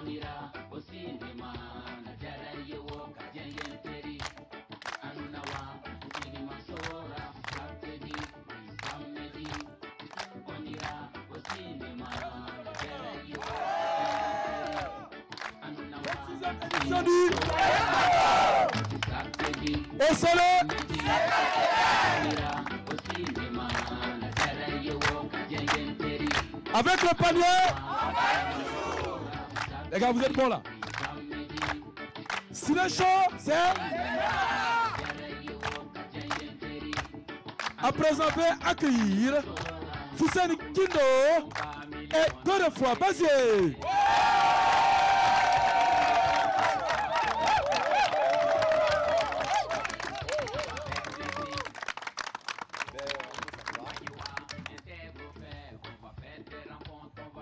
Et c'est le avec le panier. Les gars, vous êtes bons là. Ciné Show, c'est à présent accueillir Fousseni Kindo et Godefroy Bazier.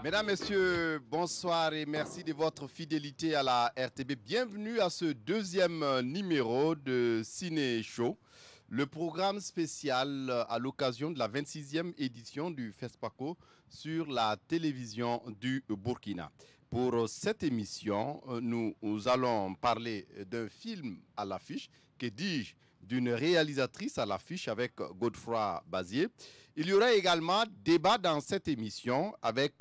Mesdames, Messieurs, bonsoir et merci de votre fidélité à la RTB. Bienvenue à ce deuxième numéro de Ciné Show, le programme spécial à l'occasion de la 26e édition du FESPACO sur la télévision du Burkina. Pour cette émission, nous allons parler d'un film à l'affiche, que dis-je, d'une réalisatrice à l'affiche avec Godefroy Bazier. Il y aura également débat dans cette émission avec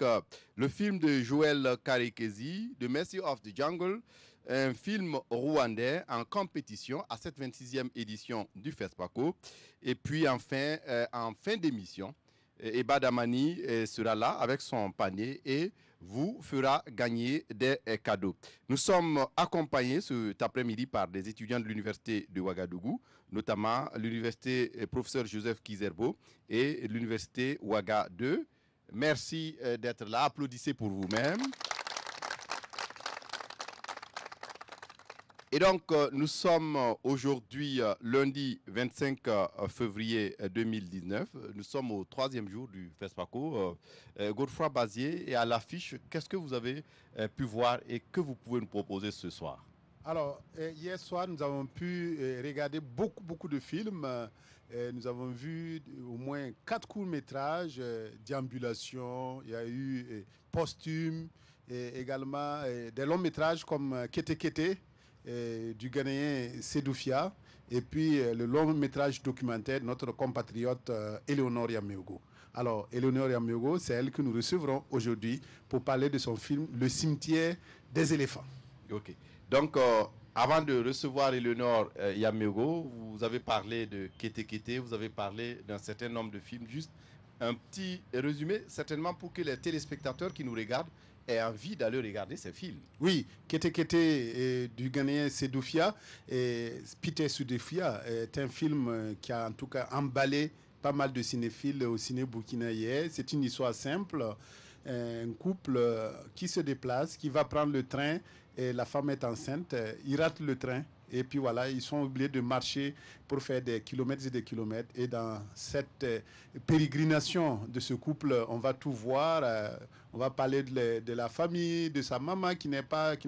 le film de Joël Karekezi, The Mercy of the Jungle, un film rwandais en compétition à cette 26e édition du FESPACO. Et puis enfin, en fin d'émission, Eba Damani sera là avec son panier et vous fera gagner des cadeaux. Nous sommes accompagnés cet après-midi par des étudiants de l'université de Ouagadougou, notamment l'université professeur Joseph Kizerbo et l'université Ouaga 2. Merci d'être là. Applaudissez pour vous-même. Et donc, nous sommes aujourd'hui lundi 25 février 2019. Nous sommes au 3e jour du FESPACO. Godefroy Bazier est à l'affiche. Qu'est-ce que vous avez pu voir et que vous pouvez nous proposer ce soir? Alors, hier soir, nous avons pu regarder beaucoup de films. Nous avons vu au moins 4 courts-métrages, déambulation, il y a eu Posthume, et également des longs-métrages comme Kete Kete, du Ghanéen Sedoufia, et puis le long métrage documentaire de notre compatriote Éléonore Yameogo. Alors, Éléonore Yameogo, c'est elle que nous recevrons aujourd'hui pour parler de son film Le cimetière des éléphants. Ok. Donc, avant de recevoir Éléonore Yameogo, vous avez parlé de Kete Kete, vous avez parlé d'un certain nombre de films. Juste un petit résumé, certainement pour que les téléspectateurs qui nous regardent aient envie d'aller regarder ces films. Oui, Kete Kete du Ghanéen Sedoufia et Peter Sudefia est un film qui a en tout cas emballé pas mal de cinéphiles au ciné burkinabé. C'est une histoire simple, un couple qui se déplace, qui va prendre le train et la femme est enceinte, il rate le train. Et puis voilà, ils sont obligés de marcher pour faire des kilomètres et des kilomètres. Et dans cette pérégrination de ce couple, on va tout voir. On va parler de la famille, de sa maman qui ne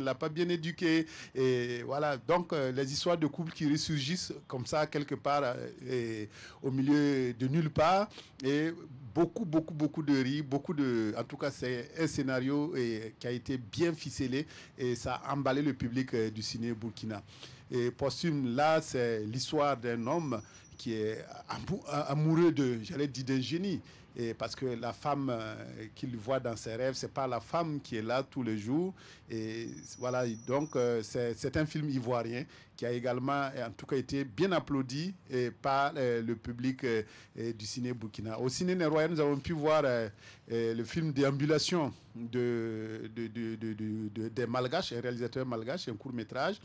l'a pas bien éduquée. Et voilà, donc les histoires de couple qui ressurgissent comme ça quelque part au milieu de nulle part. Et beaucoup de rires, en tout cas c'est un scénario qui a été bien ficelé et ça a emballé le public du ciné burkina. Et Posthume, là, c'est l'histoire d'un homme qui est amoureux d'un génie. Et parce que la femme qu'il voit dans ses rêves, c'est pas la femme qui est là tous les jours. Et voilà, donc c'est un film ivoirien qui a également, en tout cas, été bien applaudi par le public du ciné burkina. Au ciné néerlandais, nous avons pu voir le film Déambulation des Malgaches, un réalisateur malgache, un court-métrage.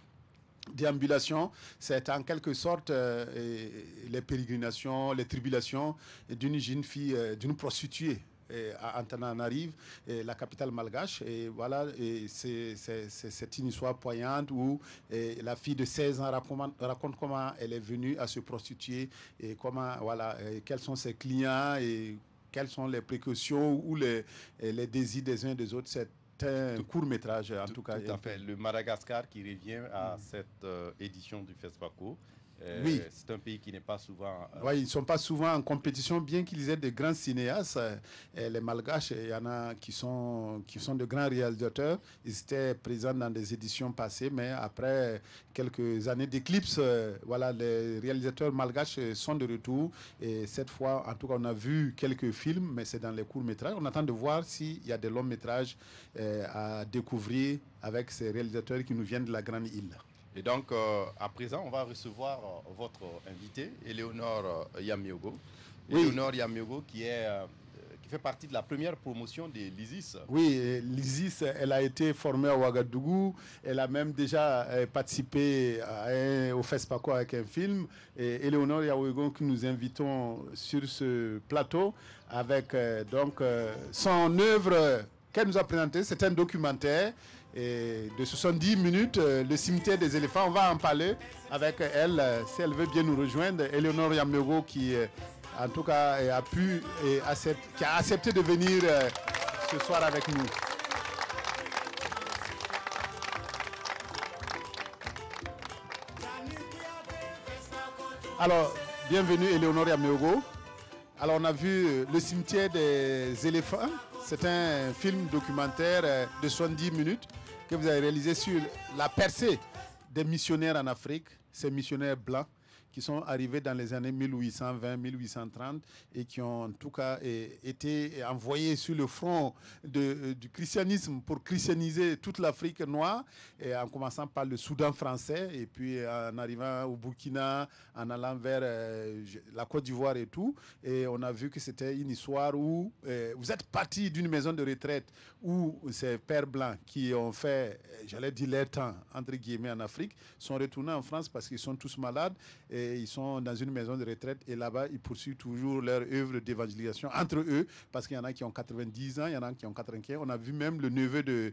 Déambulation, c'est en quelque sorte les pérégrinations, les tribulations d'une jeune fille, d'une prostituée à Antananarive, la capitale malgache. Et voilà, c'est une histoire poignante où la fille de 16 ans raconte comment elle est venue à se prostituer et comment, voilà, quels sont ses clients et quelles sont les précautions ou les désirs des uns et des autres. C'est un court-métrage, en tout cas. Tout à fait. Le Madagascar qui revient à cette édition du FESPACO. Oui. C'est un pays qui n'est pas souvent... Oui, ils ne sont pas souvent en compétition, bien qu'ils aient de grands cinéastes. Les Malgaches, il y en a qui sont de grands réalisateurs. Ils étaient présents dans des éditions passées, mais après quelques années d'éclipse, voilà, les réalisateurs malgaches sont de retour. Et cette fois, en tout cas, on a vu quelques films, mais c'est dans les courts-métrages. On attend de voir s'il y a des longs-métrages à découvrir avec ces réalisateurs qui nous viennent de la Grande Île. Et donc, à présent, on va recevoir votre invité, Éléonore Yamiogo. Oui. Éléonore Yamiogo qui fait partie de la première promotion de l'ISIS. Oui, l'ISIS, elle a été formée à Ouagadougou. Elle a même déjà participé au FESPACO avec un film. Et Éléonore Yamiogo que nous invitons sur ce plateau avec son œuvre qu'elle nous a présentée. C'est un documentaire de 70 minutes, le cimetière des éléphants. On va en parler avec elle, si elle veut bien nous rejoindre. Éléonore Yamiogo qui, en tout cas, qui a accepté de venir ce soir avec nous. Alors, bienvenue Éléonore Yamiogo. Alors, on a vu le cimetière des éléphants. C'est un film documentaire de 70 minutes que vous avez réalisé sur la percée des missionnaires en Afrique, ces missionnaires blancs qui sont arrivés dans les années 1820-1830 et qui ont en tout cas été envoyés sur le front du christianisme pour christianiser toute l'Afrique noire, et en commençant par le Soudan français et puis en arrivant au Burkina, en allant vers la Côte d'Ivoire et tout. Et on a vu que c'était une histoire où vous êtes parti d'une maison de retraite où ces pères blancs qui ont fait, j'allais dire, leur temps, entre guillemets, en Afrique, sont retournés en France parce qu'ils sont tous malades et ils sont dans une maison de retraite et là-bas, ils poursuivent toujours leur œuvre d'évangélisation entre eux parce qu'il y en a qui ont 90 ans, il y en a qui ont 95. On a vu même le neveu du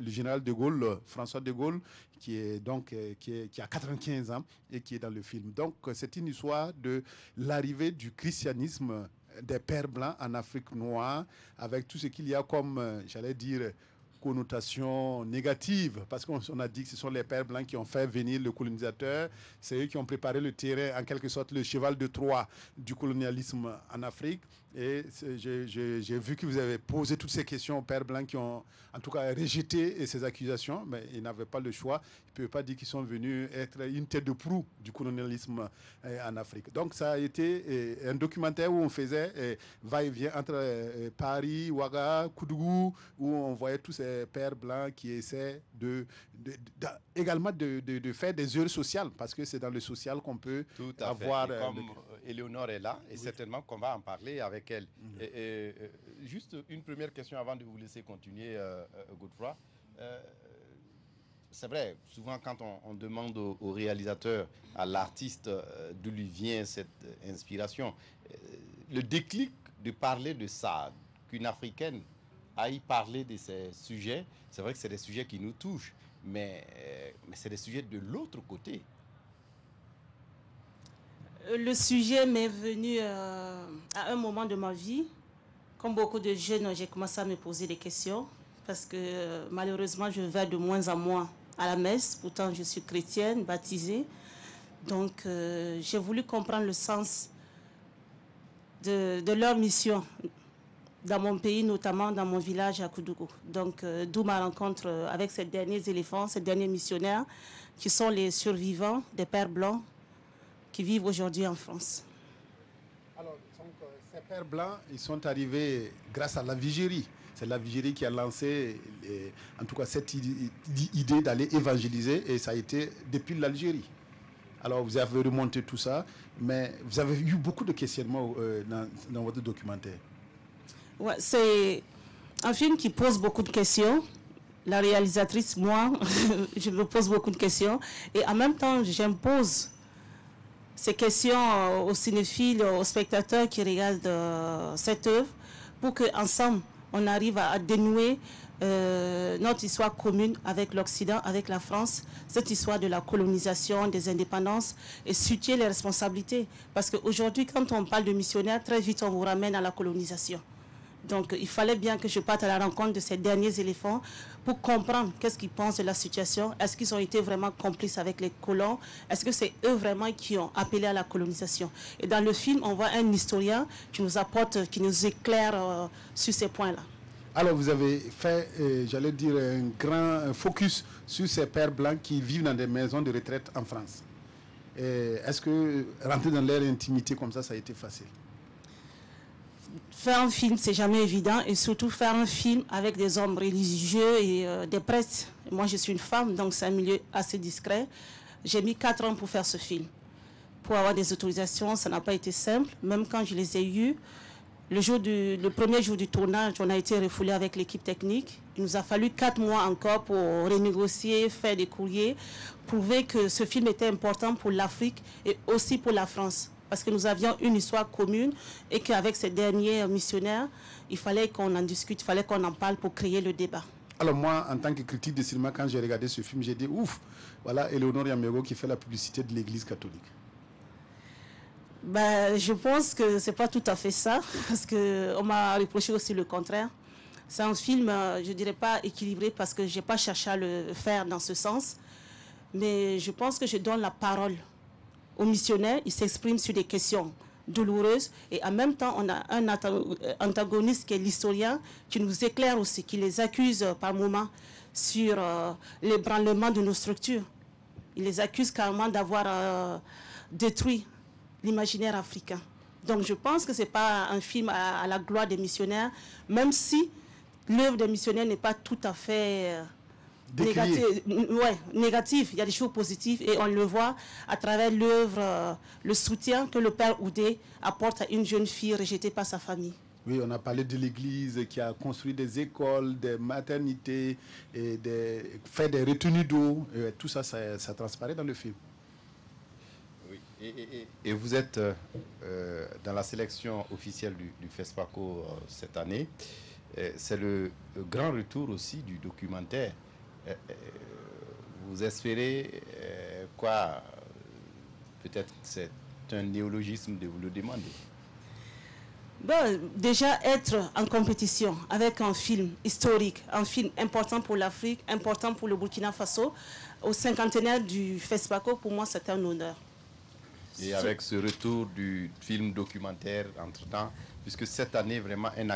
général de Gaulle, François de Gaulle, qui a 95 ans et qui est dans le film. Donc, c'est une histoire de l'arrivée du christianisme des pères blancs en Afrique noire avec tout ce qu'il y a comme, j'allais dire, connotation négative, parce qu'on a dit que ce sont les pères blancs qui ont fait venir le colonisateur, c'est eux qui ont préparé le terrain, en quelque sorte le cheval de Troie du colonialisme en Afrique. Et j'ai vu que vous avez posé toutes ces questions aux pères blancs qui ont en tout cas rejeté ces accusations, mais ils n'avaient pas le choix. Ils ne peuvent pas dire qu'ils sont venus être une tête de proue du colonialisme en Afrique. Donc ça a été un documentaire où on faisait va-et-vient entre Paris, Ouaga, Koudougou, où on voyait tous ces pères blancs qui essaient également de faire des œuvres sociales, parce que c'est dans le social qu'on peut tout à avoir... fait. Comme Éléonore est là, et oui, certainement qu'on va en parler avec elle. Juste une première question avant de vous laisser continuer, Godefroy. C'est vrai, souvent quand on demande au réalisateur, à l'artiste, d'où lui vient cette inspiration, le déclic de parler de ça, qu'une Africaine aille parler de ces sujets, c'est vrai que c'est des sujets qui nous touchent, mais c'est des sujets de l'autre côté. Le sujet m'est venu à un moment de ma vie. Comme beaucoup de jeunes, j'ai commencé à me poser des questions parce que malheureusement, je vais de moins en moins à la messe. Pourtant, je suis chrétienne, baptisée. Donc, j'ai voulu comprendre le sens de leur mission dans mon pays, notamment dans mon village à Koudougou. Donc, d'où ma rencontre avec ces derniers éléphants, ces derniers missionnaires qui sont les survivants des pères blancs qui vivent aujourd'hui en France. Alors, ces pères blancs, ils sont arrivés grâce à la Vigérie. C'est la Vigérie qui a lancé, en tout cas, cette idée d'aller évangéliser, et ça a été depuis l'Algérie. Alors, vous avez remonté tout ça, mais vous avez eu beaucoup de questionnements dans votre documentaire. Ouais, c'est un film qui pose beaucoup de questions. La réalisatrice, moi, je me pose beaucoup de questions. Et en même temps, j'impose ces questions aux cinéphiles, aux spectateurs qui regardent cette œuvre, pour qu'ensemble, on arrive à dénouer notre histoire commune avec l'Occident, avec la France, cette histoire de la colonisation, des indépendances, et situer les responsabilités. Parce qu'aujourd'hui, quand on parle de missionnaires, très vite, on vous ramène à la colonisation. Donc, il fallait bien que je parte à la rencontre de ces derniers éléphants pour comprendre qu'est-ce qu'ils pensent de la situation. Est-ce qu'ils ont été vraiment complices avec les colons? Est-ce que c'est eux vraiment qui ont appelé à la colonisation? Et dans le film, on voit un historien qui nous apporte, qui nous éclaire sur ces points-là. Alors, vous avez fait, j'allais dire, un grand focus sur ces pères blancs qui vivent dans des maisons de retraite en France. Est-ce que rentrer dans leur intimité comme ça a été facile? Faire un film, c'est jamais évident, et surtout faire un film avec des hommes religieux et des prêtres. Moi, je suis une femme, donc c'est un milieu assez discret. J'ai mis 4 ans pour faire ce film. Pour avoir des autorisations, ça n'a pas été simple. Même quand je les ai eues, le premier jour du tournage, on a été refoulé avec l'équipe technique. Il nous a fallu 4 mois encore pour renégocier, faire des courriers, prouver que ce film était important pour l'Afrique et aussi pour la France. Parce que nous avions une histoire commune et qu'avec ces derniers missionnaires, il fallait qu'on en discute, il fallait qu'on en parle pour créer le débat. Alors moi, en tant que critique de cinéma, quand j'ai regardé ce film, j'ai dit ouf, voilà Eleonore Yamego qui fait la publicité de l'Église catholique. Ben, je pense que c'est pas tout à fait ça, parce qu'on m'a reproché aussi le contraire. C'est un film, je dirais pas équilibré, parce que j'ai pas cherché à le faire dans ce sens. Mais je pense que je donne la parole aux missionnaires, ils s'expriment sur des questions douloureuses et en même temps on a un antagoniste qui est l'historien qui nous éclaire aussi, qui les accuse par moments sur l'ébranlement de nos structures. Il les accuse carrément d'avoir détruit l'imaginaire africain. Donc je pense que ce n'est pas un film à la gloire des missionnaires, même si l'œuvre des missionnaires n'est pas tout à fait... négatif, il y a des choses positives et on le voit à travers l'œuvre, le soutien que le père Oudé apporte à une jeune fille rejetée par sa famille. Oui, on a parlé de l'Église qui a construit des écoles, des maternités, et fait des retenues d'eau. Tout ça, ça transparaît dans le film. Oui. Et vous êtes dans la sélection officielle du FESPACO cette année. C'est le grand retour aussi du documentaire. Vous espérez quoi? Peut-être c'est un néologisme de vous le demander. Ben, déjà être en compétition avec un film historique, un film important pour l'Afrique, important pour le Burkina Faso, au 50e du FESPACO, pour moi c'est un honneur. Et avec ce retour du film documentaire entre-temps, puisque cette année vraiment un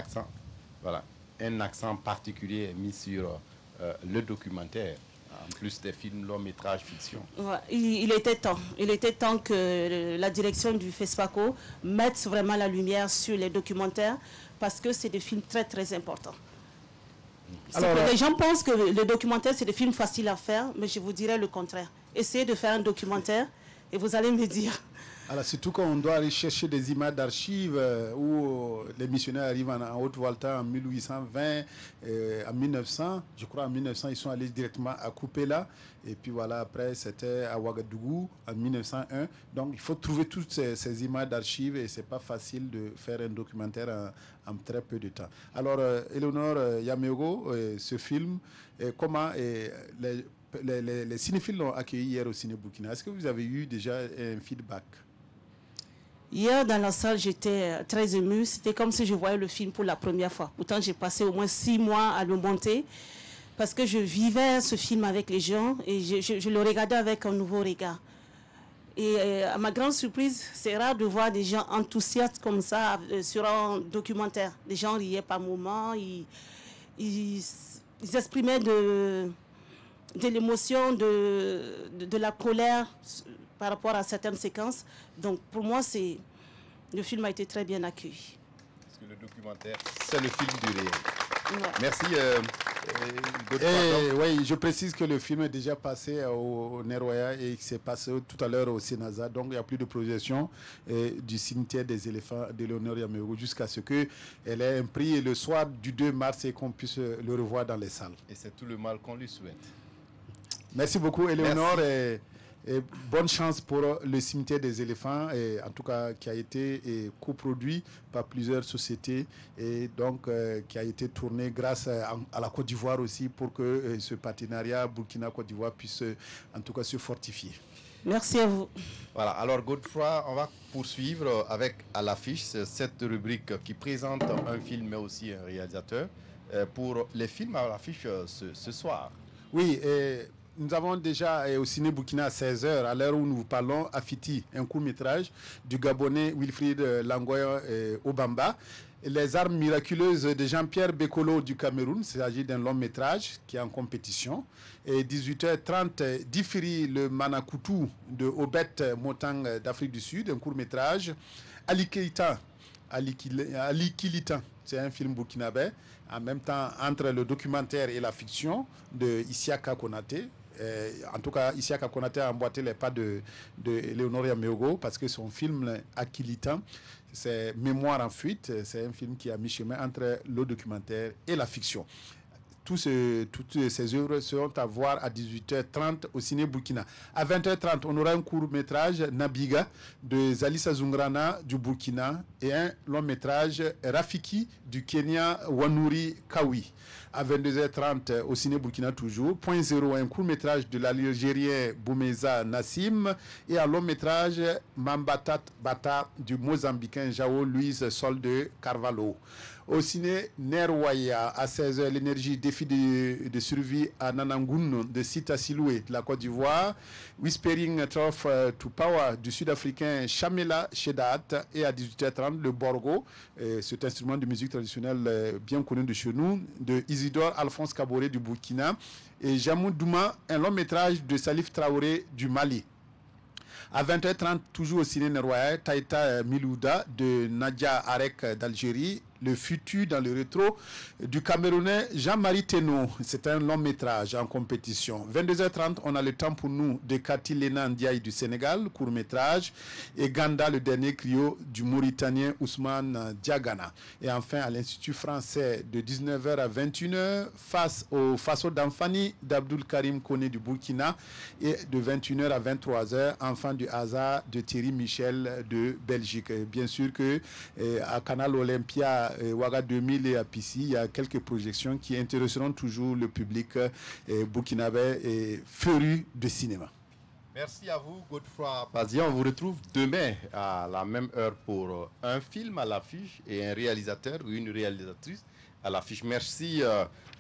accent particulier est mis sur le documentaire, en plus des films long métrage fiction. Ouais, il était temps que la direction du FESPACO mette vraiment la lumière sur les documentaires parce que c'est des films très très importants. Alors, les gens pensent que le documentaire c'est des films faciles à faire, mais je vous dirais le contraire. Essayez de faire un documentaire et vous allez me dire. Alors surtout quand on doit aller chercher des images d'archives où les missionnaires arrivent en Haute-Volta en 1820, en 1900, je crois en 1900 ils sont allés directement à Kupela et puis voilà après c'était à Ouagadougou en 1901. Donc il faut trouver toutes ces images d'archives et c'est pas facile de faire un documentaire en très peu de temps. Alors Eleonore Yamego, ce film, comment les cinéphiles l'ont accueilli hier au Ciné Burkina. Est-ce que vous avez eu déjà un feedback? Hier, dans la salle, j'étais très émue. C'était comme si je voyais le film pour la première fois. Pourtant, j'ai passé au moins 6 mois à le monter parce que je vivais ce film avec les gens et je le regardais avec un nouveau regard. Et à ma grande surprise, c'est rare de voir des gens enthousiastes comme ça sur un documentaire. Les gens riaient par moments, ils exprimaient de l'émotion, de la colère par rapport à certaines séquences. Donc pour moi, le film a été très bien accueilli. Parce que le documentaire, c'est le film du réel. Ouais. Merci. Oui, je précise que le film est déjà passé au Neroya et qu'il s'est passé tout à l'heure au Sénaza. Donc il n'y a plus de projection du cimetière des éléphants d'Eleonore Yamego jusqu'à ce qu'elle ait un prix le soir du 2 mars et qu'on puisse le revoir dans les salles. Et c'est tout le mal qu'on lui souhaite. Merci beaucoup, Eleonore. Et bonne chance pour le cimetière des éléphants, en tout cas qui a été coproduit par plusieurs sociétés et donc qui a été tourné grâce à la Côte d'Ivoire aussi pour que ce partenariat Burkina-Côte d'Ivoire puisse en tout cas se fortifier. Merci à vous. Voilà, alors Godefroy, on va poursuivre avec à l'affiche cette rubrique qui présente un film mais aussi un réalisateur pour les films à l'affiche ce soir. Oui, nous avons déjà au Ciné Burkina à 16h, à l'heure où nous vous parlons, Afiti, un court-métrage du Gabonais Wilfried Langoya Obamba. Les armes miraculeuses de Jean-Pierre Bekolo du Cameroun, il s'agit d'un long-métrage qui est en compétition. Et 18h30, Difiri le Manakoutou de Obet Motang d'Afrique du Sud, un court-métrage. Ali Kilitan, c'est un film burkinabé, en même temps entre le documentaire et la fiction de Isiaka Konaté. En tout cas, Isiaka Konaté a emboîté les pas de Léonore Yameogo parce que son film Akilitan, c'est Mémoire en fuite, c'est un film qui a mis chemin entre le documentaire et la fiction. Toutes ces œuvres seront à voir à 18h30 au Ciné Burkina. À 20h30, on aura un court-métrage Nabiga de Zalissa Zungrana du Burkina et un long-métrage Rafiki du Kenya Wanuri Kawi. À 22h30 au Ciné Burkina toujours. Point 0, un court-métrage de l'Algérien Boumeza Nassim et un long-métrage Mambatat Bata du Mozambicain Jao Luis Sol de Carvalho. Au ciné Nerwaya à 16h, l'énergie défi de survie à Nanangoun de Sita Siloué de la Côte d'Ivoire. Whispering Trough to Power du Sud-Africain Chamela Shedat. Et à 18h30, le Borgo, cet instrument de musique traditionnelle bien connu de chez nous, de Isidore Alphonse Kaboré du Burkina. Et Jamou Douma, un long métrage de Salif Traoré du Mali. À 20h30, toujours au ciné Nerwaya, Taïta Milouda de Nadia Arek d'Algérie. Le futur dans le rétro du Camerounais Jean-Marie Teno. C'est un long métrage en compétition. 22h30, on a le temps pour nous de Kati Lena Ndiaye du Sénégal, court métrage, et Ganda, le dernier griot du Mauritanien Ousmane Diagana. Et enfin, à l'Institut français de 19h à 21h, face au Faso d'Amfani d'Abdoul Karim Kone du Burkina, et de 21h à 23h, Enfant du hasard de Thierry Michel de Belgique. Bien sûr que à Canal Olympia, Ouaga 2000 et à Pissi, il y a quelques projections qui intéresseront toujours le public burkinabé et féru de cinéma. Merci à vous, Godefroy Bazia. On vous retrouve demain à la même heure pour un film à l'affiche et un réalisateur ou une réalisatrice à l'affiche. Merci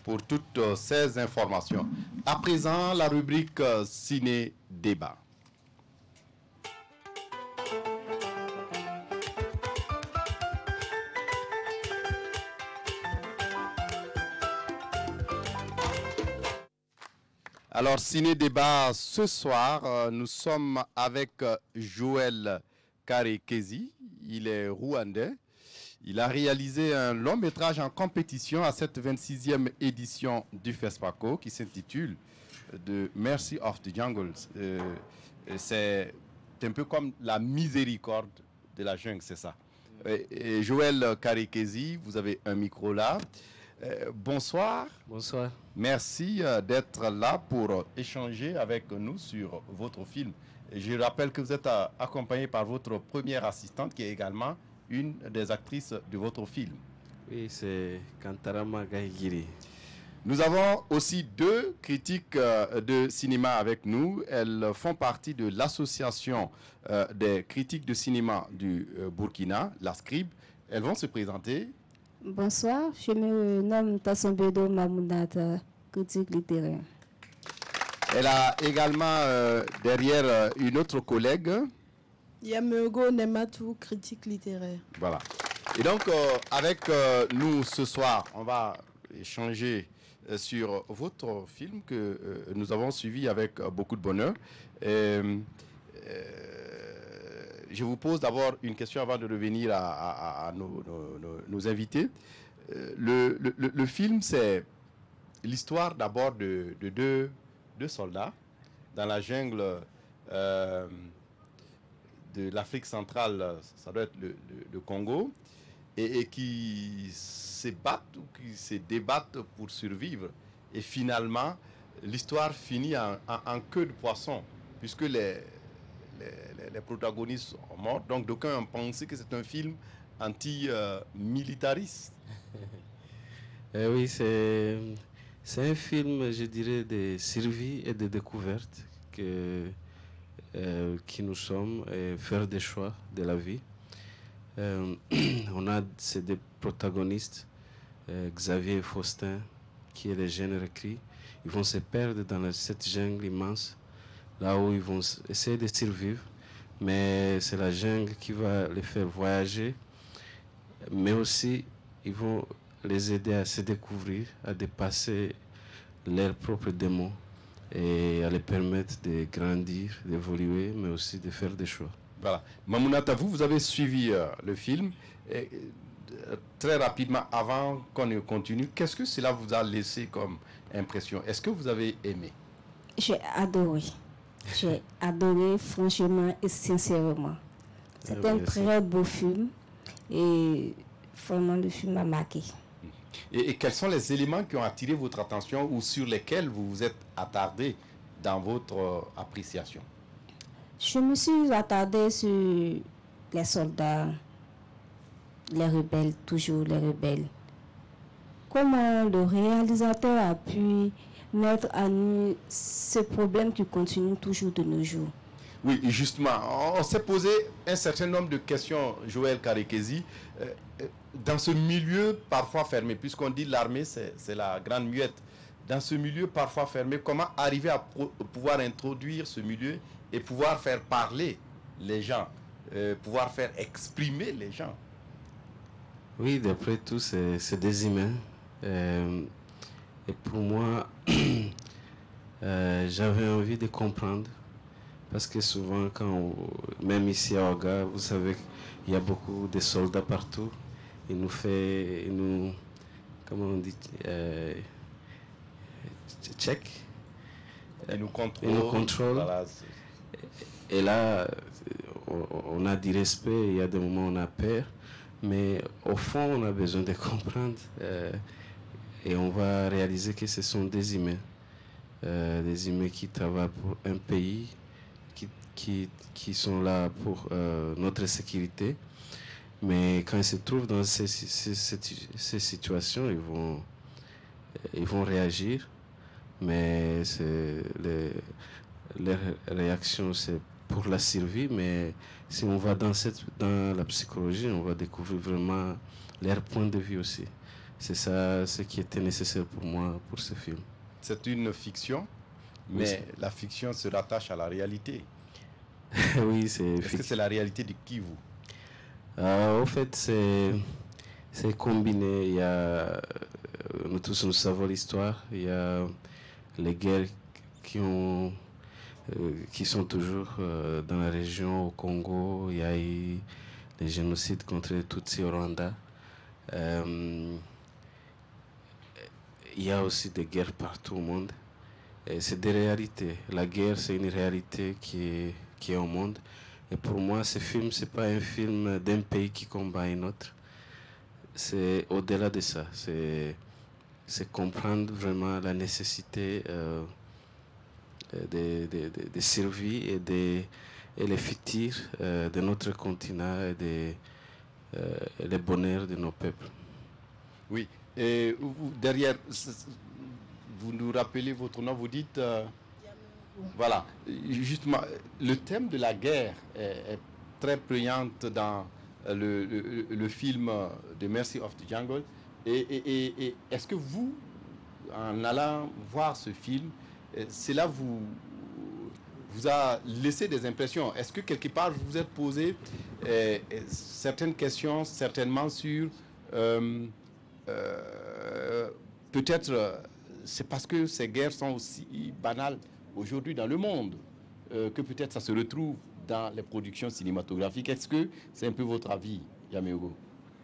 pour toutes ces informations. À présent, la rubrique Ciné-Débat. Alors, ciné-débat ce soir, nous sommes avec Joël Karekezi. Il est rwandais. Il a réalisé un long métrage en compétition à cette 26e édition du FESPACO qui s'intitule The Mercy of the Jungles. C'est un peu comme la miséricorde de la jungle, c'est ça. Et Joël Karekezi, vous avez un micro là. Bonsoir. Bonsoir. Merci d'être là pour échanger avec nous sur votre film. Et je rappelle que vous êtes accompagné par votre première assistante qui est également une des actrices de votre film. Oui, c'est Kantarama Gaïgiri. Nous avons aussi deux critiques de cinéma avec nous. Elles font partie de l'association des critiques de cinéma du Burkina, la SCRIB. Elles vont se présenter. Bonsoir, je me nomme Tassombedo Mamounata, critique littéraire. Elle a également derrière une autre collègue. Yameogo Nematou, critique littéraire. Voilà. Et donc, avec nous ce soir, on va échanger sur votre film que nous avons suivi avec beaucoup de bonheur. Je vous pose d'abord une question avant de revenir à nos invités. Le film, c'est l'histoire d'abord de deux soldats dans la jungle de l'Afrique centrale, ça doit être le Congo, et qui se battent ou qui se débattent pour survivre. Et finalement, l'histoire finit en queue de poisson, puisque les protagonistes sont morts. Donc, d'aucuns ont pensé que c'est un film anti-militariste. Oui, c'est un film, je dirais, de survie et de découverte que qui nous sommes et faire des choix de la vie. C'est des protagonistes, Xavier et Faustin, qui est le jeune recrues. Ils vont se perdre dans cette jungle immense, là où ils vont essayer de survivre, mais c'est la jungle qui va les faire voyager, mais aussi ils vont les aider à se découvrir, à dépasser leurs propres démons et à les permettre de grandir, d'évoluer, mais aussi de faire des choix. Voilà. Mamounata, vous avez suivi le film. Et, très rapidement, avant qu'on ne continue, qu'est-ce que cela vous a laissé comme impression? Est-ce que vous avez aimé? J'ai adoré. J'ai adoré, franchement et sincèrement. C'est un très beau film et vraiment le film m'a marqué. Et quels sont les éléments qui ont attiré votre attention ou sur lesquels vous vous êtes attardé dans votre appréciation? Je me suis attardée sur les soldats, les rebelles, toujours les rebelles. Comment le réalisateur a pu mettre à nu ce problème qui continue toujours de nos jours. Oui, justement, on s'est posé un certain nombre de questions, Joël Karekezi, dans ce milieu parfois fermé, puisqu'on dit l'armée, c'est la grande muette. Dans ce milieu parfois fermé, comment arriver à pouvoir introduire ce milieu et pouvoir faire parler les gens, pouvoir faire exprimer les gens? Oui, d'après tout, c'est des humains. Et pour moi, j'avais envie de comprendre. Parce que souvent, même ici à Ouaga, vous savez qu'il y a beaucoup de soldats partout. Comment on dit, check. Ils nous contrôlent. Voilà. Et là, on a du respect, il y a des moments où on a peur. Mais au fond, on a besoin de comprendre. Et on va réaliser que ce sont des humains. Des humains qui travaillent pour un pays, qui sont là pour notre sécurité. Mais quand ils se trouvent dans ces situations, ils vont réagir. Mais leur réaction, c'est pour la survie. Mais si on va dans la psychologie, on va découvrir vraiment leur point de vue aussi. C'est ça ce qui était nécessaire pour moi pour ce film. C'est une fiction, mais oui, la fiction se rattache à la réalité. Oui, Est-ce que c'est la réalité de qui, vous? Au fait, c'est combiné. Il y a, nous tous, nous savons l'histoire. Il y a les guerres qui sont toujours dans la région, au Congo. Il y a eu les génocides contre les Tutsis au Rwanda. Il y a aussi des guerres partout au monde. C'est des réalités. La guerre, c'est une réalité qui est au monde. Et pour moi, ce film, ce n'est pas un film d'un pays qui combat un autre. C'est au-delà de ça. C'est comprendre vraiment la nécessité de survie et le futur de notre continent et le bonheur de nos peuples. Oui. Et derrière, vous nous rappelez votre nom, vous dites... Voilà, justement, le thème de la guerre est très prégnant dans le film The Mercy of the Jungle. Et est-ce que vous, en allant voir ce film, cela vous a laissé des impressions? Est-ce que quelque part vous vous êtes posé certaines questions, certainement sur... peut-être c'est parce que ces guerres sont aussi banales aujourd'hui dans le monde que peut-être ça se retrouve dans les productions cinématographiques. Est-ce que c'est un peu votre avis, Yaméogo?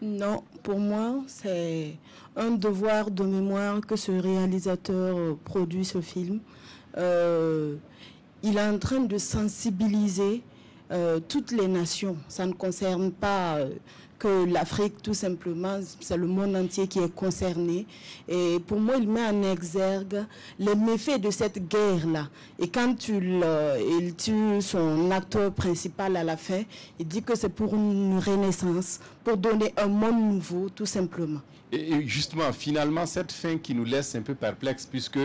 Non, pour moi, c'est un devoir de mémoire que ce réalisateur produit ce film. Il est en train de sensibiliser toutes les nations. Ça ne concerne pas que l'Afrique, tout simplement, c'est le monde entier qui est concerné. Et pour moi, il met en exergue les méfaits de cette guerre-là. Et quand il tue son acteur principal à la fin, il dit que c'est pour une renaissance, pour donner un monde nouveau, tout simplement. Et justement, finalement, cette fin qui nous laisse un peu perplexes, puisque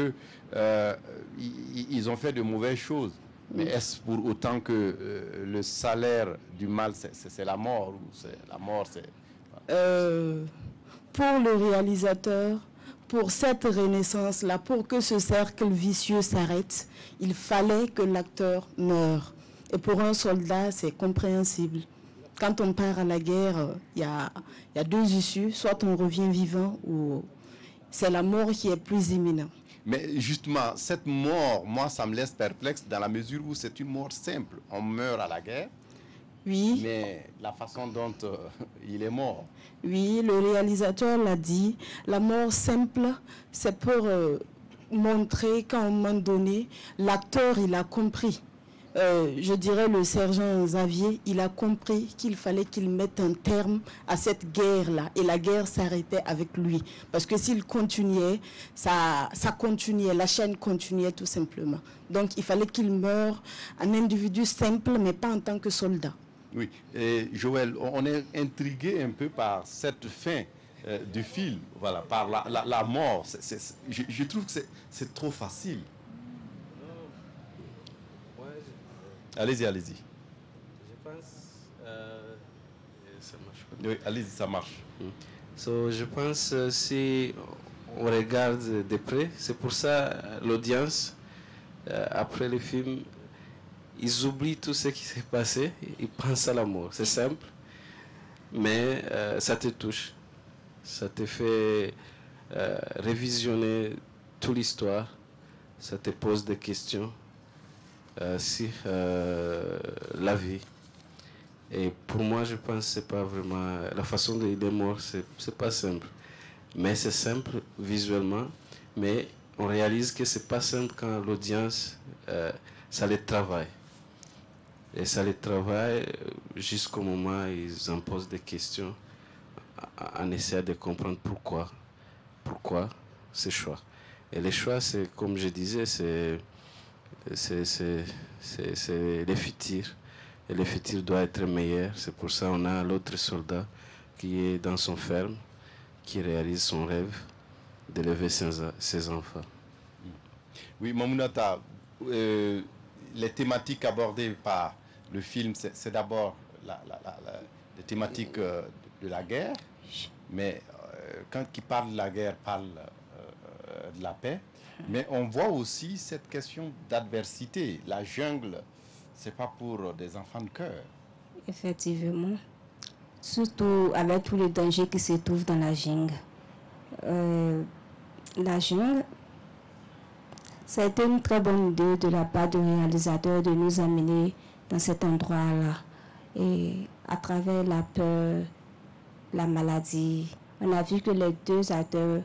ils ont fait de mauvaises choses. Mais est-ce pour autant que le salaire du mal, c'est la mort ou la mort, c'est... Pour le réalisateur, pour cette renaissance-là, pour que ce cercle vicieux s'arrête, il fallait que l'acteur meure. Et pour un soldat, c'est compréhensible. Quand on part à la guerre, il y a deux issues. Soit on revient vivant ou c'est la mort qui est plus imminente. Mais justement, cette mort, moi, ça me laisse perplexe dans la mesure où c'est une mort simple. On meurt à la guerre, oui. Mais la façon dont il est mort. Oui, le réalisateur l'a dit. La mort simple, c'est pour montrer qu'à un moment donné, l'acteur, il a compris. Je dirais le sergent Xavier, il a compris qu'il fallait qu'il mette un terme à cette guerre-là. Et la guerre s'arrêtait avec lui. Parce que s'il continuait, ça continuait, la chaîne continuait tout simplement. Donc il fallait qu'il meure un individu simple, mais pas en tant que soldat. Oui, et Joël, on est intrigué un peu par cette fin du film, voilà, par la mort. Je trouve que c'est trop facile. Allez-y, allez-y. Je pense... ça marche pas. Oui, allez-y, ça marche. Je pense si on regarde de près, c'est pour ça l'audience, après le film, ils oublient tout ce qui s'est passé, ils pensent à la mort. C'est simple, mais ça te touche. Ça te fait révisionner toute l'histoire, ça te pose des questions. Sur la vie. Et pour moi, je pense que c'est pas vraiment... La façon dont il est mort, c'est pas simple. Mais c'est simple visuellement, mais on réalise que c'est pas simple quand l'audience, ça les travaille. Et ça les travaille jusqu'au moment où ils en posent des questions, en essayant de comprendre pourquoi ce choix. Et les choix, c'est, comme je disais, c'est le futur. Et le futur doit être meilleur. C'est pour ça qu'on a l'autre soldat qui est dans son ferme, qui réalise son rêve d'élever ses enfants. Oui, Mamounata, les thématiques abordées par le film, c'est d'abord les thématiques de la guerre, mais quand il parle de la guerre, parle de la paix. Mais on voit aussi cette question d'adversité. La jungle, c'est pas pour des enfants de cœur. Effectivement. Surtout avec tous les dangers qui se trouvent dans la jungle. La jungle, ça a été une très bonne idée de la part du réalisateur de nous amener dans cet endroit-là. Et à travers la peur, la maladie, on a vu que les deux acteurs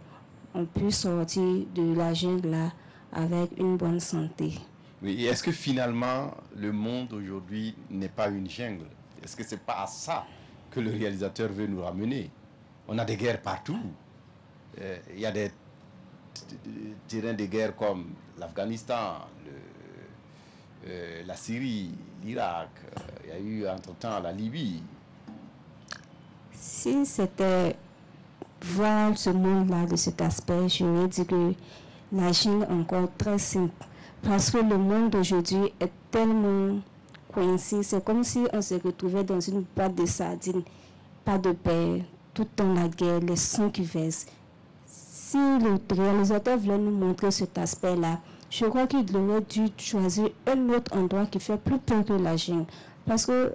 ont pu sortir de la jungle-là avec une bonne santé. Oui, et est-ce que finalement, le monde aujourd'hui n'est pas une jungle? Est-ce que c'est pas à ça que le réalisateur veut nous ramener? On a des guerres partout. Il y a des terrains de guerre comme l'Afghanistan, la Syrie, l'Irak. Il y a eu entre-temps la Libye. Si c'était voir ce monde-là de cet aspect, j'aurais dit que la jungle est encore très simple. Parce que le monde d'aujourd'hui est tellement coincé. C'est comme si on se retrouvait dans une boîte de sardines. Pas de paix, tout le temps la guerre, les sangs qui versent. Si le réalisateur voulait nous montrer cet aspect-là, je crois qu'il aurait dû choisir un autre endroit qui fait plus peur que la jungle. Parce que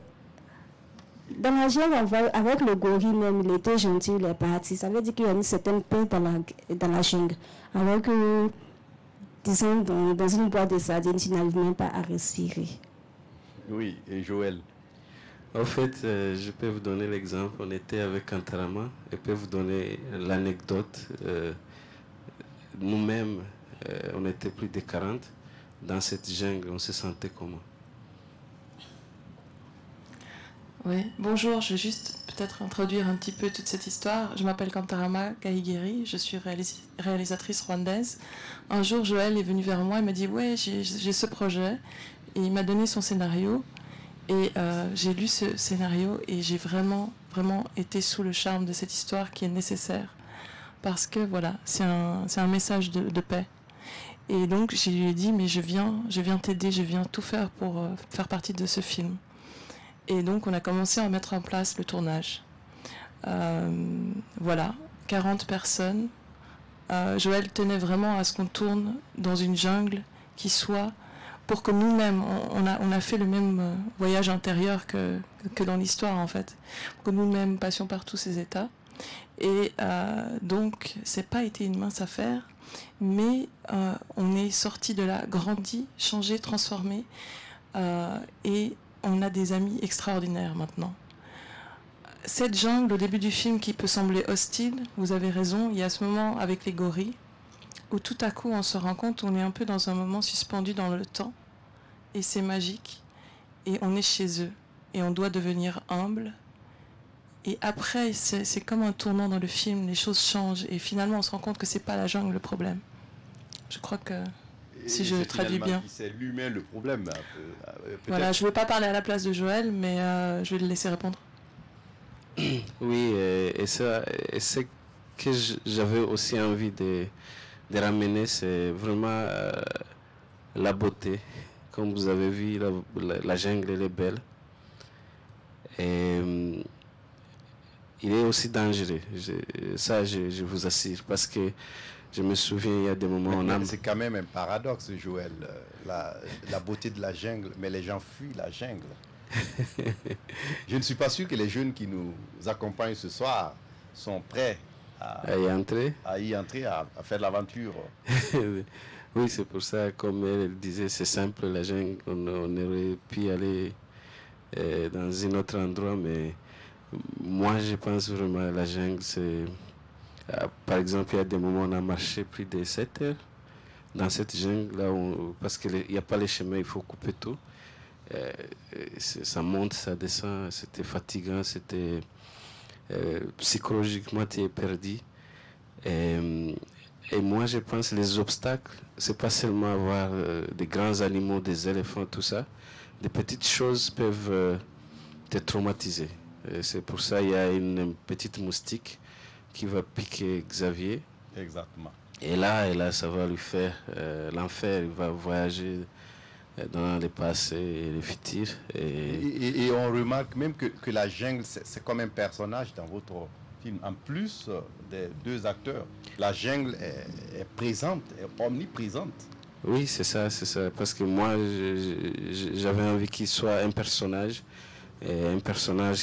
dans la jungle, avec le gorille même, il était gentil, il est parti. Ça veut dire qu'il y a une certaine paix dans la jungle. Alors que, disons, dans une boîte de sardines, tu n'arrives même pas à respirer. Oui, et Joël? En fait, je peux vous donner l'exemple. On était avec Kantarama et je peux vous donner l'anecdote. Nous-mêmes, on était plus de 40. Dans cette jungle, on se sentait comment? Oui, bonjour, je vais juste peut-être introduire un petit peu toute cette histoire. Je m'appelle Kantarama Kahigiri, je suis réalisatrice rwandaise. Un jour, Joël est venu vers moi et m'a dit « Ouais, j'ai ce projet ». Et il m'a donné son scénario. Et j'ai lu ce scénario et j'ai vraiment été sous le charme de cette histoire qui est nécessaire. Parce que voilà, c'est un message de paix. Et donc, je lui ai dit, mais je viens t'aider, je viens tout faire pour faire partie de ce film. Et donc, on a commencé à mettre en place le tournage. Voilà, 40 personnes. Joël tenait vraiment à ce qu'on tourne dans une jungle qui soit, pour que nous-mêmes, on a fait le même voyage intérieur que dans l'histoire, en fait. Que nous-mêmes passions par tous ces états. Et donc, c'est pas été une mince affaire, mais on est sorti de là, grandi, changé, transformé, et on a des amis extraordinaires maintenant. Cette jungle, au début du film, qui peut sembler hostile, vous avez raison, il y a ce moment avec les gorilles, où tout à coup on se rend compte, on est un peu dans un moment suspendu dans le temps, et c'est magique, et on est chez eux, et on doit devenir humble. Et après, c'est comme un tournant dans le film, les choses changent, et finalement on se rend compte que c'est pas la jungle le problème. Je crois que, si je traduis bien. C'est l'humain le problème. Voilà, je ne veux pas parler à la place de Joël, mais je vais le laisser répondre. Oui, et ce que j'avais aussi envie de ramener, c'est vraiment la beauté. Comme vous avez vu, la jungle, elle est belle. Et il est aussi dangereux. Je vous assure, parce que je me souviens, il y a des moments où c'est quand même un paradoxe, Joël. La beauté de la jungle, mais les gens fuient la jungle. Je ne suis pas sûr que les jeunes qui nous accompagnent ce soir sont prêts à y entrer, à faire l'aventure. Oui, c'est pour ça, comme elle disait, c'est simple, la jungle, on aurait pu aller dans un autre endroit, mais moi je pense vraiment à la jungle, c'est... par exemple, il y a des moments où on a marché plus de 7 heures dans cette jungle, là parce qu'il n'y a pas les chemins, il faut couper tout. Ça monte, ça descend, c'était fatigant, c'était psychologiquement tu es perdu. Et moi je pense que les obstacles, c'est pas seulement avoir des grands animaux, des éléphants, tout ça. Des petites choses peuvent te traumatiser. C'est pour ça qu'il y a une petite moustique qui va piquer Xavier. Exactement. Et là, ça va lui faire l'enfer. Il va voyager dans le passé et le futur. Et on remarque même que la jungle, c'est comme un personnage dans votre film. En plus des deux acteurs, la jungle est présente, est omniprésente. Oui, c'est ça. Parce que moi, j'avais envie qu'il soit un personnage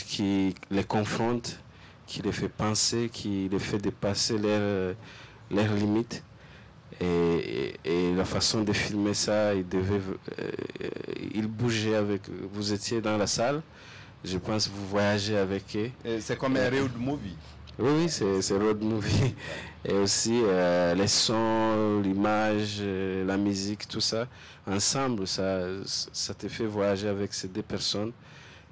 qui les confronte, qui les fait penser, qui les fait dépasser leurs limites. Et la façon de filmer ça, il bougeait avec... Vous étiez dans la salle, je pense que vous voyagez avec eux. C'est comme un road movie. Oui, c'est road movie. Et aussi les sons, l'image, la musique, tout ça, ensemble, ça te fait voyager avec ces deux personnes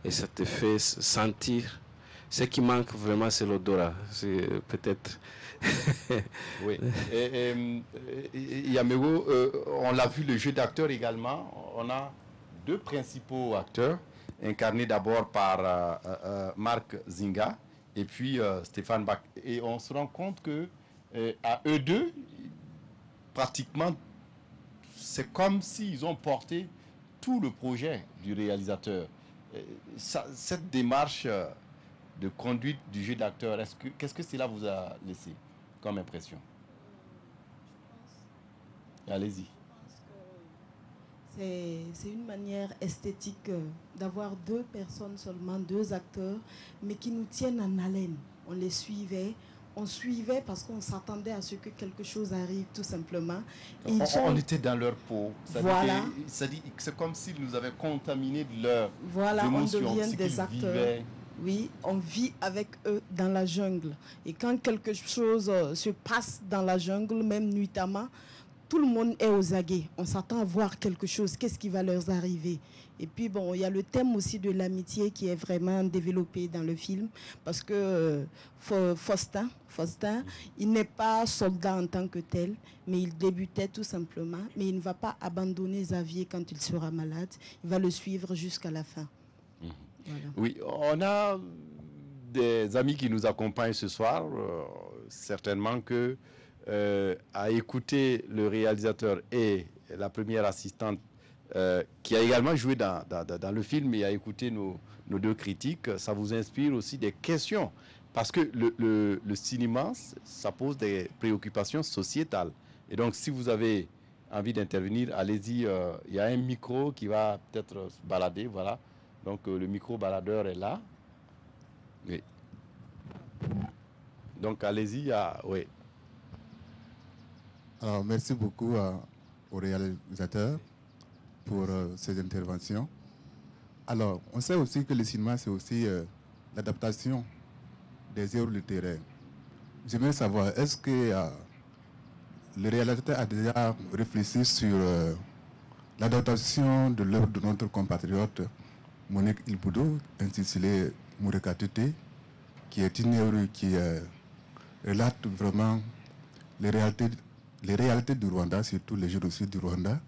et ça te fait sentir. Ce qui manque vraiment, c'est l'odorat. C'est peut-être... Oui. Yamego, on l'a vu, le jeu d'acteur également. On a deux principaux acteurs, incarnés d'abord par Marc Zinga et puis Stéphane Bach. Et on se rend compte que à eux deux, pratiquement, c'est comme s'ils ont porté tout le projet du réalisateur. Cette démarche de conduite du jeu d'acteur, qu'est-ce que cela vous a laissé comme impression? Allez-y. C'est une manière esthétique d'avoir deux personnes seulement, deux acteurs, mais qui nous tiennent en haleine. On les suivait, on suivait parce qu'on s'attendait à ce que quelque chose arrive tout simplement. On était dans leur peau. Voilà. C'est comme s'ils nous avaient contaminés de leur voilà, émotion, on devient des acteurs. Vivaient. Oui, on vit avec eux dans la jungle. Et quand quelque chose se passe dans la jungle, même nuitamment, tout le monde est aux aguets. On s'attend à voir quelque chose. Qu'est-ce qui va leur arriver? Et puis, bon, il y a le thème aussi de l'amitié qui est vraiment développé dans le film. Parce que Faustin, il n'est pas soldat en tant que tel, mais il débutait tout simplement. Mais il ne va pas abandonner Xavier quand il sera malade. Il va le suivre jusqu'à la fin. Voilà. Oui, on a des amis qui nous accompagnent ce soir. Certainement que a écouté le réalisateur et la première assistante qui a également joué dans le film et a écouté nos deux critiques, ça vous inspire aussi des questions. Parce que le cinéma, ça pose des préoccupations sociétales. Et donc, si vous avez envie d'intervenir, allez-y. Il y a un micro qui va peut-être se balader, voilà. Donc, le micro-baladeur est là. Oui. Donc, allez-y. Oui. Alors, merci beaucoup au réalisateur pour ces interventions. Alors, on sait aussi que le cinéma, c'est aussi l'adaptation des œuvres littéraires. J'aimerais savoir, est-ce que le réalisateur a déjà réfléchi sur l'adaptation de l'œuvre de notre compatriote Monique Ilboudo, intitulée Mourekatete, qui est une œuvre qui relate vraiment les réalités du Rwanda, surtout les génocides du Rwanda.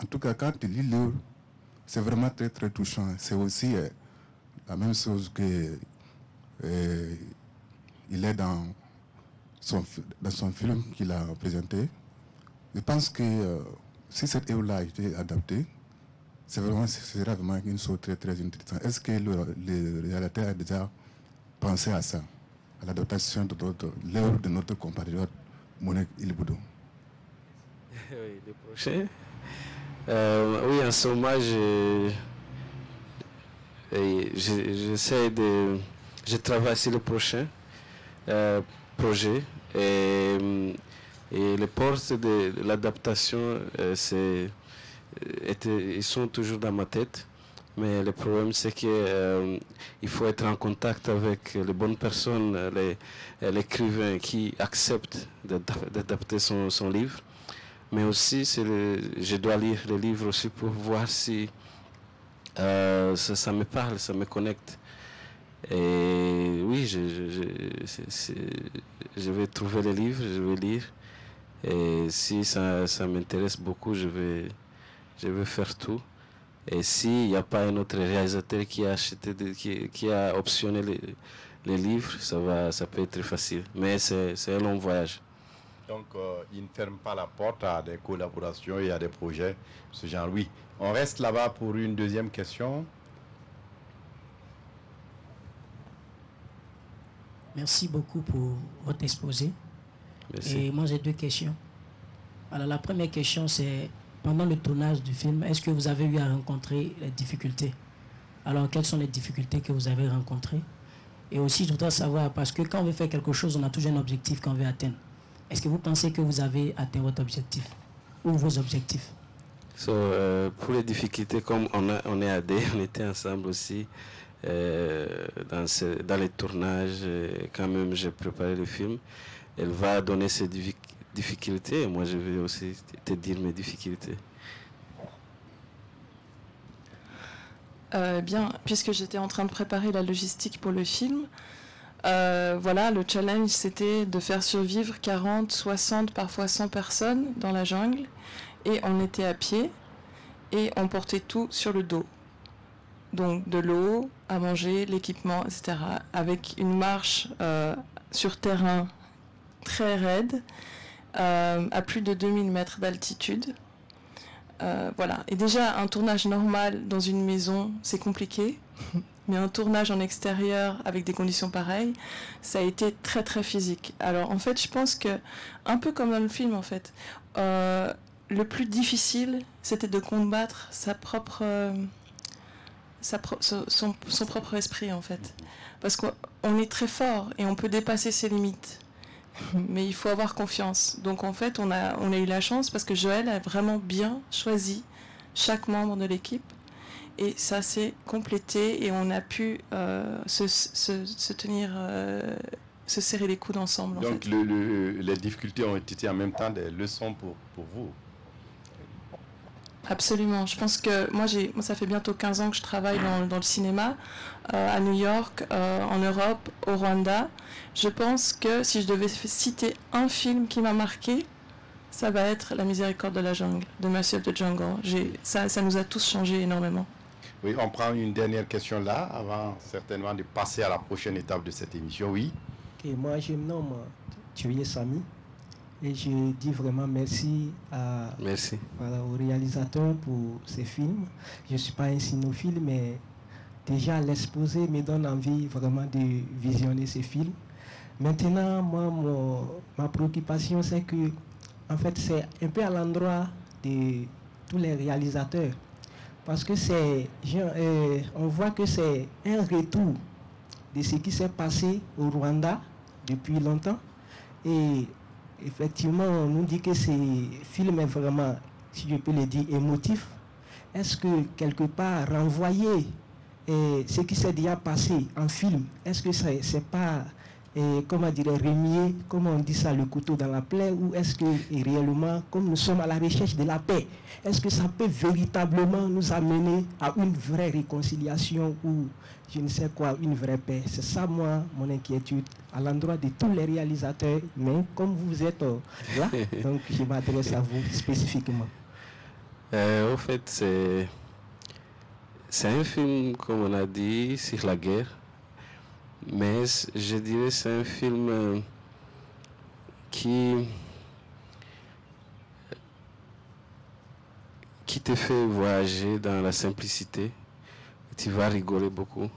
En tout cas, quand tu lis l'œuvre, c'est vraiment très très touchant. C'est aussi la même chose que il est dans son film qu'il a présenté. Je pense que si cette œuvre-là a été adaptée, ce sera vraiment une chose très très intéressante. Est-ce que le réalisateur a déjà pensé à ça, à l'adaptation de l'œuvre de notre compatriote Monique Ilboudo? Oui, le prochain. Oui, en ce moment, je travaille sur le prochain projet et les portes de l'adaptation, ils sont toujours dans ma tête. Mais le problème, c'est qu'il faut être en contact avec les bonnes personnes, l'écrivain qui accepte d'adapter son livre. Mais aussi, je dois lire le livre aussi pour voir si ça me parle, ça me connecte. Et oui, je vais trouver le livre, je vais lire. Et si ça m'intéresse beaucoup, je vais faire tout. Et s'il n'y a pas un autre réalisateur qui a optionné les livres, ça peut être facile. Mais c'est un long voyage. Donc, il ne ferme pas la porte à des collaborations et à des projets de ce genre. Oui, on reste là-bas pour une deuxième question. Merci beaucoup pour votre exposé. Merci. Et moi, j'ai deux questions. Alors, la première question, c'est pendant le tournage du film, est-ce que vous avez eu à rencontrer les difficultés? Alors, quelles sont les difficultés que vous avez rencontrées? Et aussi, je voudrais savoir, parce que quand on veut faire quelque chose, on a toujours un objectif qu'on veut atteindre. Est-ce que vous pensez que vous avez atteint votre objectif ou vos objectifs? Pour les difficultés, comme on est à deux, on était ensemble aussi dans les tournages. Quand même, j'ai préparé le film. Elle va donner ses difficultés et moi, je vais aussi te dire mes difficultés. Bien, puisque j'étais en train de préparer la logistique pour le film, voilà, le challenge, c'était de faire survivre 40, 60, parfois 100 personnes dans la jungle. Et on était à pied et on portait tout sur le dos. Donc de l'eau, à manger, l'équipement, etc. Avec une marche sur terrain très raide, à plus de 2000 mètres d'altitude. Voilà. Et déjà, un tournage normal dans une maison, c'est compliqué. Mais un tournage en extérieur avec des conditions pareilles, ça a été très très physique. Alors en fait, je pense que, un peu comme dans le film en fait, le plus difficile, c'était de combattre son propre esprit en fait. Parce qu'on est très fort et on peut dépasser ses limites. Mais il faut avoir confiance. Donc en fait, on a eu la chance parce que Joël a vraiment bien choisi chaque membre de l'équipe. Et ça s'est complété et on a pu se tenir, se serrer les coudes ensemble. Donc les difficultés ont été en même temps des leçons pour vous. Absolument. Je pense que moi, ça fait bientôt 15 ans que je travaille dans le cinéma, à New York, en Europe, au Rwanda. Je pense que si je devais citer un film qui m'a marqué, ça va être La Miséricorde de la jungle, de Mercy of the Jungle. Ça nous a tous changé énormément. Oui, on prend une dernière question là, avant certainement de passer à la prochaine étape de cette émission. Oui. Okay, moi, je me nomme Thierry Samy. Et je dis vraiment merci au réalisateur pour ces films. Je ne suis pas un cinéphile, mais déjà l'exposé me donne envie vraiment de visionner ces films. Maintenant, moi, ma préoccupation, c'est que, en fait, c'est un peu à l'endroit de tous les réalisateurs. Parce que on voit que c'est un retour de ce qui s'est passé au Rwanda depuis longtemps. Et effectivement, on nous dit que ce film est vraiment, si je peux le dire, émotif. Est-ce que quelque part renvoyer ce qui s'est déjà passé en film, est-ce que c'est pas, comment dire, remuer, comme on dit ça, le couteau dans la plaie, ou est-ce que réellement, comme nous sommes à la recherche de la paix, est-ce que ça peut véritablement nous amener à une vraie réconciliation ou je ne sais quoi, une vraie paix? C'est ça, moi, mon inquiétude, à l'endroit de tous les réalisateurs, mais comme vous êtes là, donc je m'adresse à vous spécifiquement. Au fait, c'est un film, comme on a dit, sur la guerre, mais je dirais que c'est un film qui te fait voyager dans la simplicité. Tu vas rigoler beaucoup.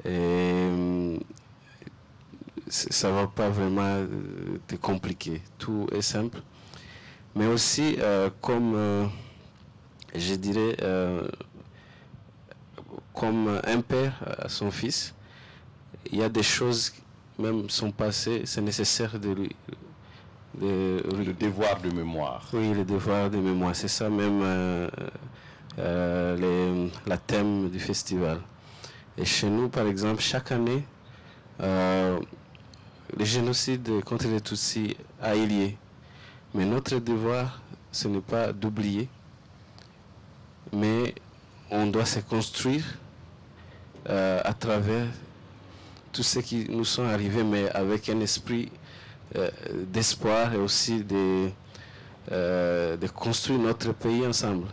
Et ça ne va pas vraiment te compliquer. Tout est simple. Mais aussi, comme je dirais, comme un père à son fils, il y a des choses, même son passé, c'est nécessaire de lui. Le devoir de mémoire. Oui, le devoir de mémoire. C'est ça même la thème du festival. Et chez nous, par exemple, chaque année, le génocide contre les Tutsis a eu lieu. Mais notre devoir, ce n'est pas d'oublier, mais on doit se construire à travers tout ce qui nous sont arrivés, mais avec un esprit d'espoir et aussi de construire notre pays ensemble.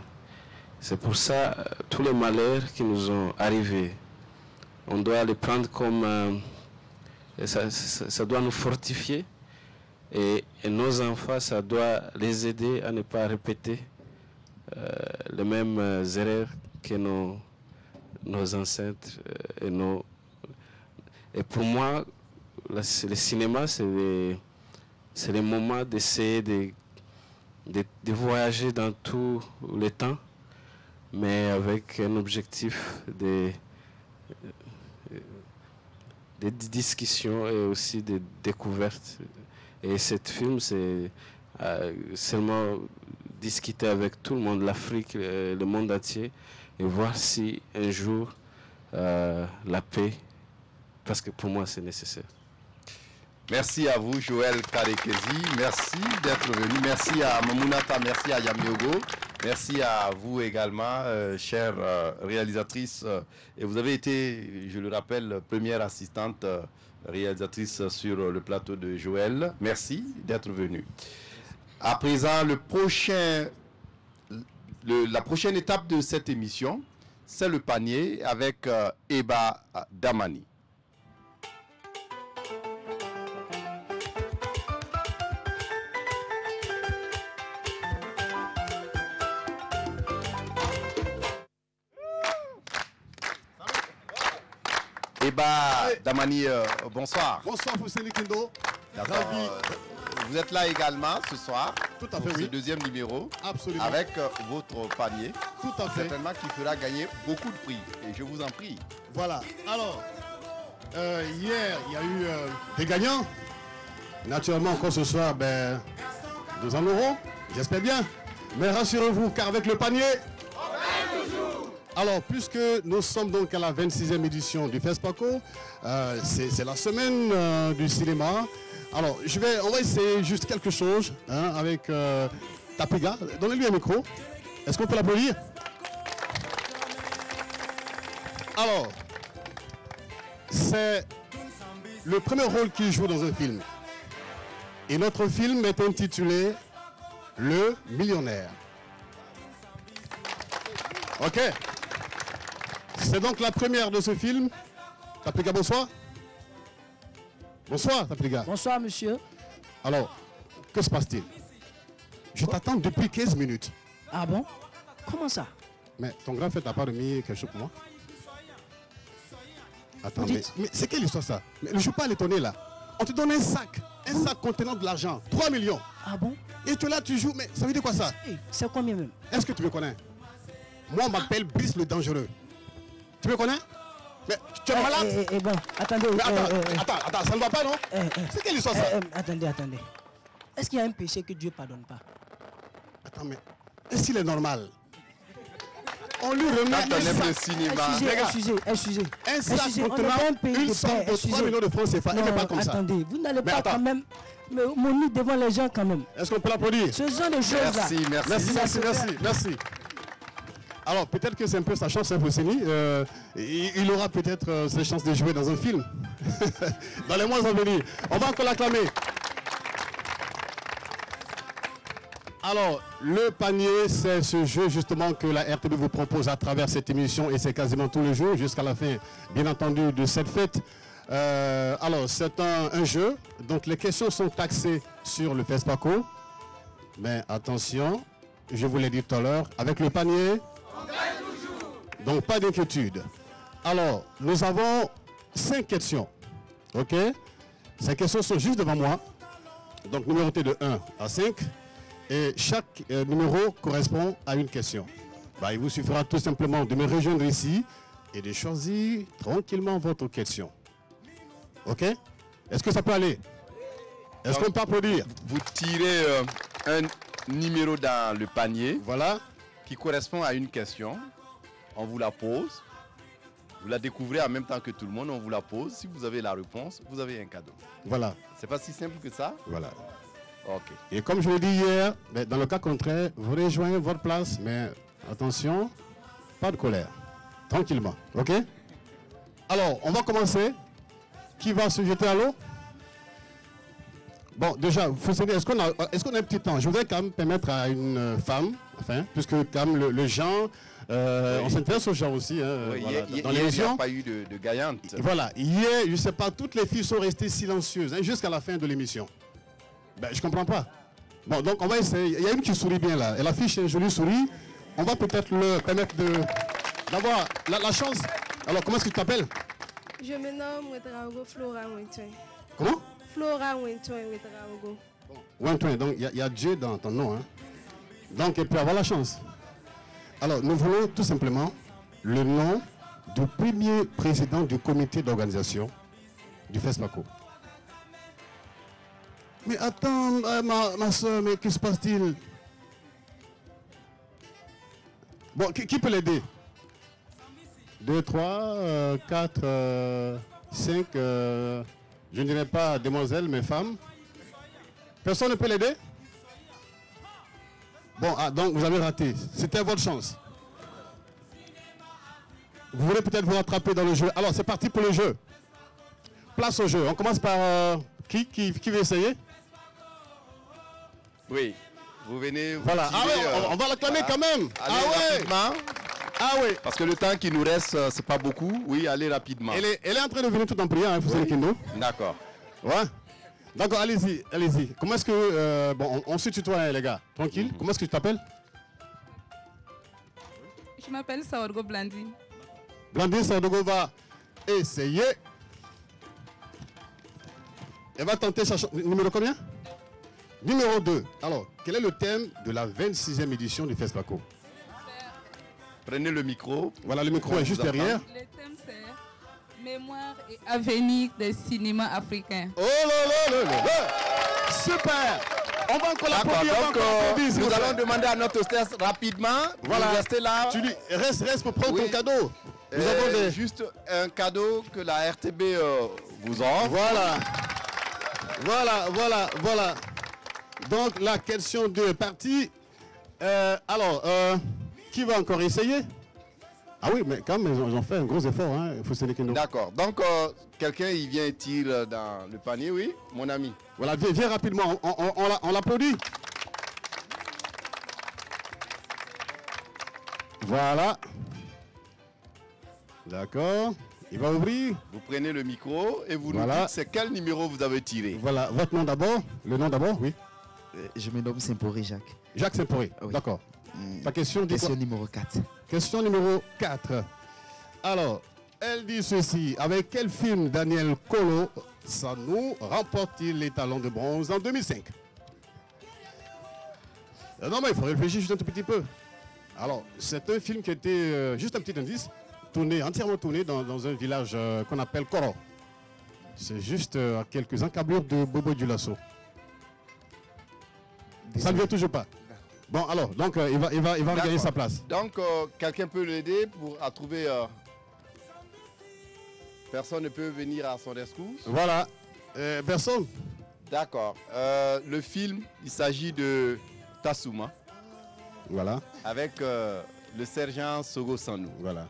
C'est pour ça, tous les malheurs qui nous ont arrivés, on doit les prendre comme... ça doit nous fortifier et nos enfants, ça doit les aider à ne pas répéter les mêmes erreurs que nos ancêtres et pour moi, le cinéma, c'est le moment d'essayer de voyager dans tout le temps, mais avec un objectif de discussion et aussi de découverte. Et ce film, c'est seulement discuter avec tout le monde, l'Afrique, le monde entier, et voir si un jour la paix, parce que pour moi c'est nécessaire. Merci à vous, Joël Karekezi. Merci d'être venu. Merci à Mamounata, merci à Yamiogo. Merci à vous également, chère réalisatrice. Et vous avez été, je le rappelle, première assistante réalisatrice sur le plateau de Joël. Merci d'être venu. À présent, la prochaine étape de cette émission, c'est le panier avec Eba Damani. Eba Damani, bonsoir. Bonsoir, Fousseni Kindo. Vous êtes là également ce soir. Tout à fait, pour oui. ce deuxième numéro. Absolument. Avec votre panier. Tout à fait. Certainement qui fera gagner beaucoup de prix. Et je vous en prie. Voilà. Alors, hier, il y a eu des gagnants. Naturellement, encore ce soir, 200 €. J'espère bien. Mais rassurez-vous, car avec le panier... Alors, puisque nous sommes donc à la 26e édition du FESPACO, c'est la semaine du cinéma. Alors, on va essayer juste quelque chose avec Tapiga. Donnez-lui un micro. Est-ce qu'on peut l'applaudir? Alors, c'est le premier rôle qu'il joue dans un film. Et notre film est intitulé Le Millionnaire. Ok. C'est donc la première de ce film. Tapiga, bonsoir. Bonsoir, Tapiga. Bonsoir, monsieur. Alors, Que se passe-t-il? Je t'attends depuis 15 minutes. Ah bon? Comment ça? Mais ton grand frère t'a pas remis quelque chose pour moi? Attends, mais c'est quelle histoire ça? Mais ne joue pas à l'étonner là. On te donne un sac contenant de l'argent, 3 millions. Ah bon? Et tu là, tu joues, mais ça veut dire quoi ça? C'est combien même? Est-ce que tu me connais? Moi, on m'appelle Brice le dangereux. Tu me connais? Mais tu es malade? Bon, attendez. Mais attends, ça ne va pas, non? C'est quelle histoire ça? Attendez. Est-ce qu'il y a un péché que Dieu ne pardonne pas? Attends, mais est-ce qu'il est normal? On lui remet un cinéma. Excusez. Un sac contenant une somme de 3 millions de francs CFA. Il n'est pas comme ça. Attendez, vous n'allez pas quand même me monter devant les gens quand même. Est-ce qu'on peut l'applaudir? Ce genre de choses-là. Merci. Alors, peut-être que c'est un peu sa chance, hein, Fousseni. Il aura peut-être ses chances de jouer dans un film. Dans les mois à venir. On va encore l'acclamer. Alors, le panier, c'est ce jeu justement que la RTB vous propose à travers cette émission et c'est quasiment tous les jours jusqu'à la fin, bien entendu, de cette fête. Alors, c'est un jeu, donc les questions sont axées sur le FESPACO. Mais attention, je vous l'ai dit tout à l'heure, avec le panier, donc pas d'inquiétude. Alors, nous avons 5 questions, ok? Ces questions sont juste devant moi, donc numérotées de 1 à 5. Et chaque numéro correspond à une question. Il vous suffira tout simplement de me rejoindre ici et de choisir tranquillement votre question. Ok? Est-ce que ça peut aller? Est-ce qu'on peut applaudir? Vous tirez un numéro dans le panier. Voilà. Qui correspond à une question. On vous la pose. Vous la découvrez en même temps que tout le monde. On vous la pose. Si vous avez la réponse, vous avez un cadeau. Voilà. C'est pas si simple que ça? Voilà. Ok. Et comme je l'ai dit hier, dans le cas contraire, vous rejoignez votre place, mais attention, pas de colère. Tranquillement, ok? Alors, on va commencer. Qui va se jeter à l'eau? Bon, déjà, est-ce qu'on a un petit temps? Je voudrais quand même permettre à une femme, enfin, puisque quand même le genre, on s'intéresse aux gens aussi. Oui, voilà, dans l'émission, il n'y a pas eu de gagnante. Voilà, hier, je ne sais pas, toutes les filles sont restées silencieuses jusqu'à la fin de l'émission. Je ne comprends pas. Bon, donc on va essayer. Il y a une qui sourit bien là. Elle affiche un joli sourire. On va peut-être leur permettre d'avoir la chance. Alors, comment est-ce que tu t'appelles? Je me nomme Ouedraogo Flora Ouentouin. Comment? Flora Ouentouin Ouedraogo. Ouentouin, donc il y a Dieu dans ton nom. Hein? Donc, elle peut avoir la chance. Alors, nous voulons tout simplement le nom du premier président du comité d'organisation du FESPACO. Mais attends, ma soeur, mais que se passe-t-il? Bon, qui peut l'aider? 2, 3, 4, 5, je ne dirais pas demoiselles, mais femmes. Personne ne peut l'aider? Bon, donc vous avez raté. C'était votre chance. Vous voulez peut-être vous rattraper dans le jeu. Alors, c'est parti pour le jeu. Place au jeu. On commence par qui veut essayer? Oui, vous venez. Voilà, tirez, on va l'acclamer quand même. Allez, rapidement. Oui. Parce que le temps qui nous reste, c'est pas beaucoup. Oui, allez rapidement. Elle est en train de venir tout en priant, hein, Fousseni Kindo. D'accord. Ouais. D'accord, allez-y. Comment est-ce que. Bon, on se tutoie, hein, les gars. Tranquille. Comment est-ce que tu t'appelles? Je m'appelle Saorgo Blandine. Blandine Saorgo va essayer. Elle va tenter sa chance. Numéro combien? Numéro 2. Alors, quel est le thème de la 26e édition du FESPACO? Prenez le micro. Voilà, le micro est juste derrière. Le thème c'est Mémoire et avenir des cinémas africains. Oh là là. Super. On va encore l'applaudir. Nous allons demander à notre hôtesse rapidement. Voilà. Restez là. Tu dis, reste pour prendre ton cadeau. Nous avons juste un cadeau que la RTB vous offre. Voilà. Donc la question 2 est partie. Alors, qui va encore essayer? Ah oui, mais quand même, ils ont fait un gros effort. Hein. D'accord. Donc, quelqu'un, il vient et tire dans le panier, oui, mon ami. Voilà, viens rapidement, on l'applaudit. Voilà. D'accord. Il va ouvrir. Vous prenez le micro et vous nous dites c'est quel numéro vous avez tiré. Voilà, votre nom d'abord. Le nom d'abord, oui. Je me nomme Saint-Poré Jacques. Jacques Saint-Poré, Oui. d'accord. Ta question dit Question quoi? numéro 4. Question numéro 4. Alors, elle dit ceci. Avec quel film Daniel Kolo Sanou remporte-t-il les talons de bronze en 2005? Non, mais il faut réfléchir juste un tout petit peu. Alors, c'est un film qui était, juste un petit indice, entièrement tourné dans un village qu'on appelle Koro. C'est juste à quelques encablures de Bobo Dioulasso. Ça ne vient toujours pas. Bon, alors, donc il va regagner sa place. Donc, quelqu'un peut l'aider à trouver... Personne ne peut venir à son rescousse. Voilà. Personne. D'accord. Le film, il s'agit de Tassouma. Voilà. Avec le sergent Sogo Sanou. Voilà.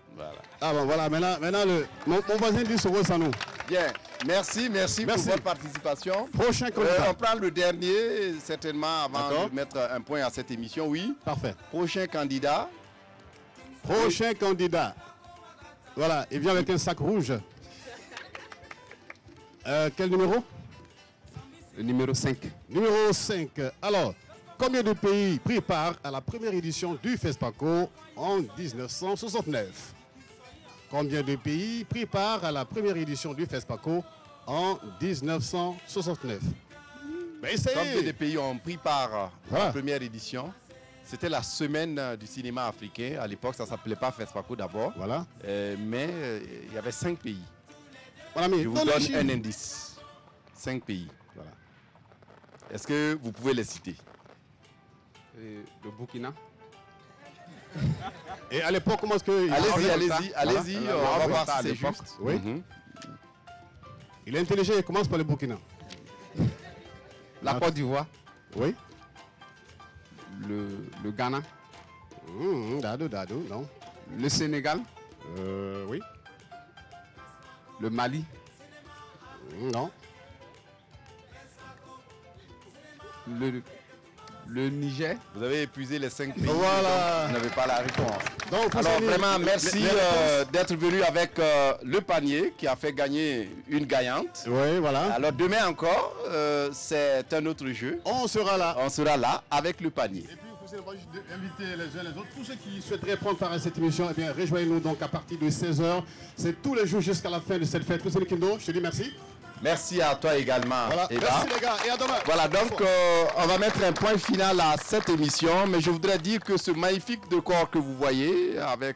Ah bon, voilà. Maintenant mon voisin dit Sogo Sanou. Bien. Merci pour votre participation. Prochain candidat. On prend le dernier, certainement, avant de mettre un point à cette émission. Oui. Parfait. Prochain candidat. Prochain candidat. Voilà. Il vient avec un sac rouge. Quel numéro? Le numéro 5. Numéro 5. Alors, combien de pays prit part à la première édition du FESPACO en 1969? Combien de pays prit part à la première édition du FESPACO en 1969? Ben, Combien de pays ont pris part à la première édition? C'était la semaine du cinéma africain. À l'époque, ça ne s'appelait pas FESPACO d'abord. Voilà. Mais il y avait 5 pays. Voilà, mais je vous donne un indice. 5 pays. Voilà. Est-ce que vous pouvez les citer? Le Burkina. Et à l'époque, comment est-ce que... Allez-y, on va voir si c'est juste. Oui. Il est intelligent, il commence par le Burkina. La Côte d'Ivoire. Oui. Le Ghana. Dado, non. Le Sénégal. Oui. Le Mali. Non. Le Niger. Vous avez épuisé les 5 pays. Voilà. Vous n'avez pas la réponse. Donc, alors vraiment, merci d'être venu avec le panier qui a fait gagner une gagnante. Oui, voilà. Alors demain encore, c'est un autre jeu. On sera là. On sera là avec le panier. Et puis, vous allez juste inviter les uns les autres. Tous ceux qui souhaiteraient prendre part à cette émission, eh bien, rejoignez-nous donc à partir de 16h. C'est tous les jours jusqu'à la fin de cette fête. Monsieur Kindo, je te dis merci. Merci à toi également. Voilà. Eva. Merci les gars et à demain. Voilà, donc on va mettre un point final à cette émission, mais je voudrais dire que ce magnifique décor que vous voyez avec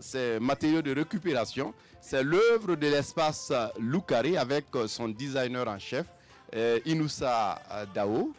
ces matériaux de récupération, c'est l'œuvre de l'espace Loukaré avec son designer en chef, Inoussa Dao.